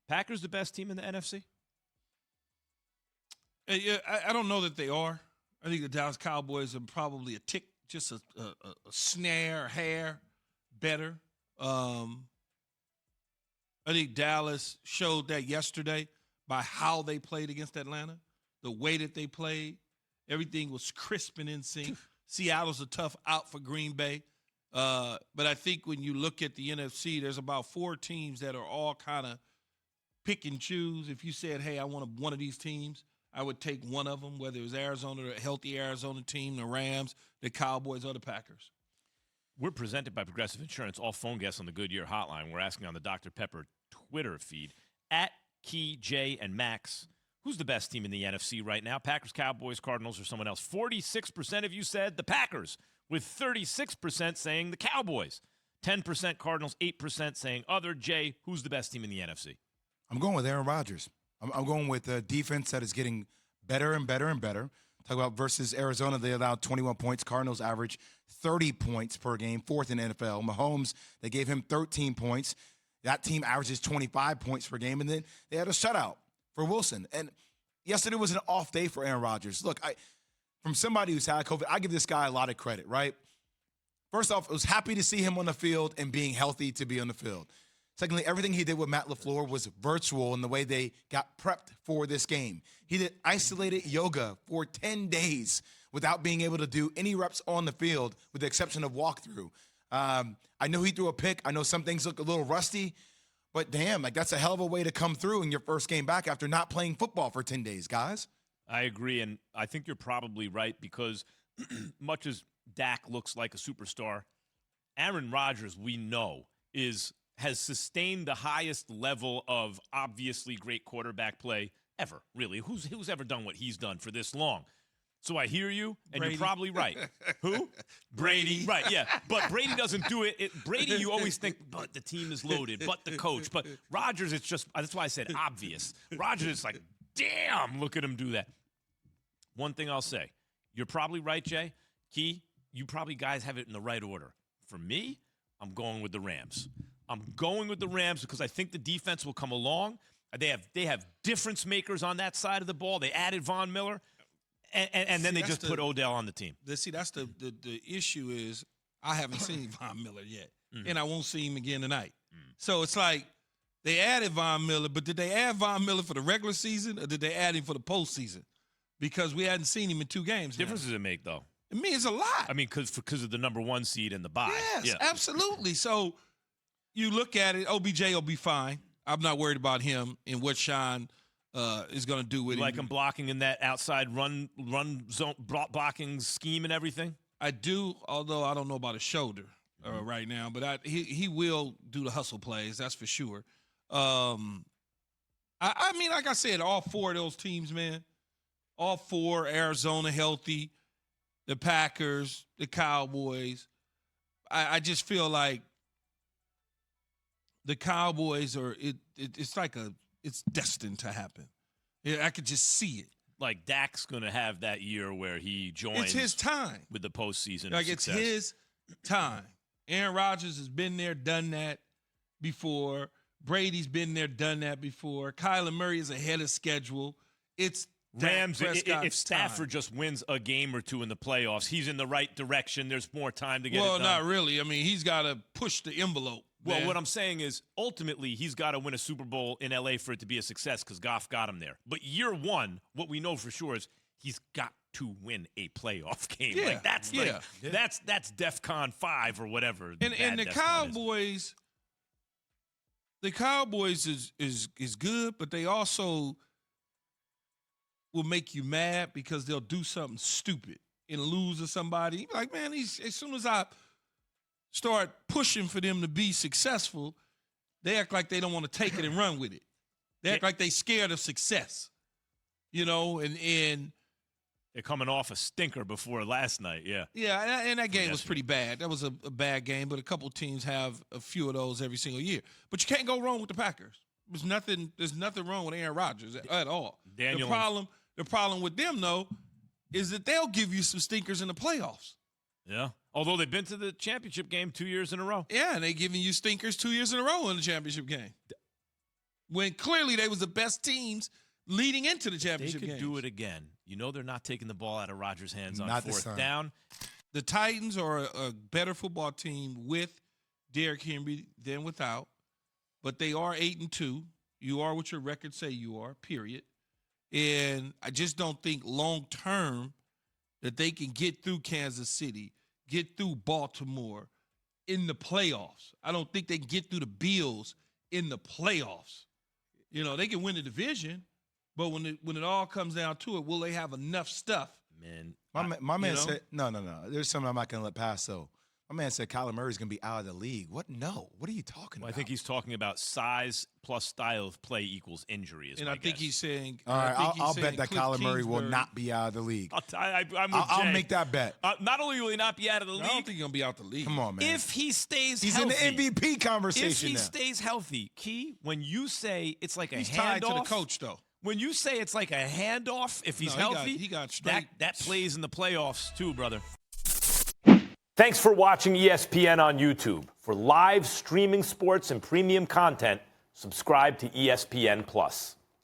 Packers the best team in the NFC? Yeah, I don't know that they are. I think the Dallas Cowboys are probably a tick, just a snare, a hair better. I think Dallas showed that yesterday by how they played against Atlanta, the way that they played. Everything was crisp and in sync. Seattle's a tough out for Green Bay. But I think when you look at the NFC, there's about 4 teams that are all kind of pick and choose. If you said, hey, I want one of these teams, I would take one of them, whether it was Arizona, the healthy Arizona team, the Rams, the Cowboys, or the Packers. We're presented by Progressive Insurance. All phone guests on the Goodyear Hotline. We're asking on the Dr. Pepper Twitter feed, at Key, J, and Max, who's the best team in the NFC right now? Packers, Cowboys, Cardinals, or someone else? 46% of you said the Packers, with 36% saying the Cowboys. 10% Cardinals, 8% saying other. Jay, who's the best team in the NFC? I'm going with Aaron Rodgers. I'm going with a defense that is getting better and better and better. Talk about versus Arizona, they allowed 21 points. Cardinals average 30 points per game, 4th in NFL. Mahomes, they gave him 13 points. That team averages 25 points per game, and then they had a shutout for Wilson. And yesterday was an off day for Aaron Rodgers. Look, from somebody who's had COVID, I give this guy a lot of credit, right? First off, I was happy to see him on the field and being healthy to be on the field. Secondly, everything he did with Matt LaFleur was virtual in the way they got prepped for this game. He did isolated yoga for 10 days without being able to do any reps on the field with the exception of walkthrough. I know he threw a pick. I know some things look a little rusty, but damn, that's a hell of a way to come through in your first game back after not playing football for 10 days, guys. I agree, and I think you're probably right because much as Dak looks like a superstar, Aaron Rodgers, we know, has sustained the highest level of obviously great quarterback play ever, really. Who's ever done what he's done for this long? So I hear you, and Brady. You're probably right. Who? Brady. Right, yeah. But Brady doesn't do it. Brady, you always think, but the team is loaded, but the coach. But Rodgers, it's just, that's why I said obvious. Rodgers is like, damn, look at him do that. One thing I'll say, you're probably right, Jay. Key, you probably guys have it in the right order. For me, I'm going with the Rams. I'm going with the Rams because I think the defense will come along. They have difference makers on that side of the ball. They added Von Miller. And then they just put Odell on the team. That's the issue is I haven't seen Von Miller yet, and I won't see him again tonight. So it's like they added Von Miller, but did they add Von Miller for the regular season or did they add him for the postseason? Because we hadn't seen him in 2 games. Difference does it make, though? It means a lot. I mean, because of the number 1 seed and the bye. Yes, absolutely. So you look at it, OBJ will be fine. I'm not worried about him and what Sean is going to do with him. Like him blocking in that outside run zone blocking scheme and everything? I do, although I don't know about his shoulder right now. But he will do the hustle plays, that's for sure. I mean, like I said, all 4 of those teams, man, all 4, Arizona healthy, the Packers, the Cowboys. I just feel like the Cowboys it's destined to happen. Yeah, I could just see it. Like Dak's going to have that year where he joins. It's his time with the postseason. Like it's his time. Aaron Rodgers has been there, done that before. Brady's been there, done that before. Kyler Murray is ahead of schedule. It's Rams. If Stafford just wins a game or 2 in the playoffs, he's in the right direction. There's more time to get it done. Well, not really. I mean, he's got to push the envelope. Well, what I'm saying is, ultimately, he's got to win a Super Bowl in L.A. for it to be a success because Goff got him there. But year 1, what we know for sure is he's got to win a playoff game. Yeah, like that's that's DEFCON 5 or whatever. And the Cowboys, is good, but they also will make you mad because they'll do something stupid and lose to somebody. Like, man, as soon as I start pushing for them to be successful, they act like they don't want to take it and run with it. They act like they scared of success, and they're coming off a stinker before last night. Yeah, and that game was pretty bad. That was a bad game, but a couple teams have a few of those every single year. But you can't go wrong with the Packers. There's nothing wrong with Aaron Rodgers at all. The problem with them though is that they'll give you some stinkers in the playoffs. Yeah. Although they've been to the championship game 2 years in a row. Yeah, and they're giving you stinkers 2 years in a row in the championship game. when clearly they was the best teams leading into the They championship could games. do it again. You know they're not taking the ball out of Rodgers' hands on Not this 4th time. down. The Titans are a better football team with Derrick Henry than without, but they are 8-2. You are what your records say you are, period. And I just don't think long term that they can get through Kansas City, get through Baltimore in the playoffs. I don't think they can get through the Bills in the playoffs. You know, they can win the division, but when it all comes down to it, will they have enough stuff? Man, My man you know? said, no. There's something I'm not going to let pass, though. My man said Kyler Murray's going to be out of the league. What? No. What are you talking well, I about? think he's talking about size plus style of play equals injury. And I think he's saying, All right, I'll bet that Cliff Kyler Murray will Kingsbury- not be out of the league. I'm with I'll Jay. make that bet. Not only will he not be out of the I don't league, think he's gonna be out the league. Come on, man. if he stays He's healthy. in the MVP If conversation he now. stays healthy, Key, when you say it's like a He's handoff, tied to the coach, though. when you say it's like a handoff, if he's No, he got- healthy, he got straight- that plays in the playoffs too, brother. Thanks for watching ESPN on YouTube. For live streaming sports and premium content, subscribe to ESPN Plus.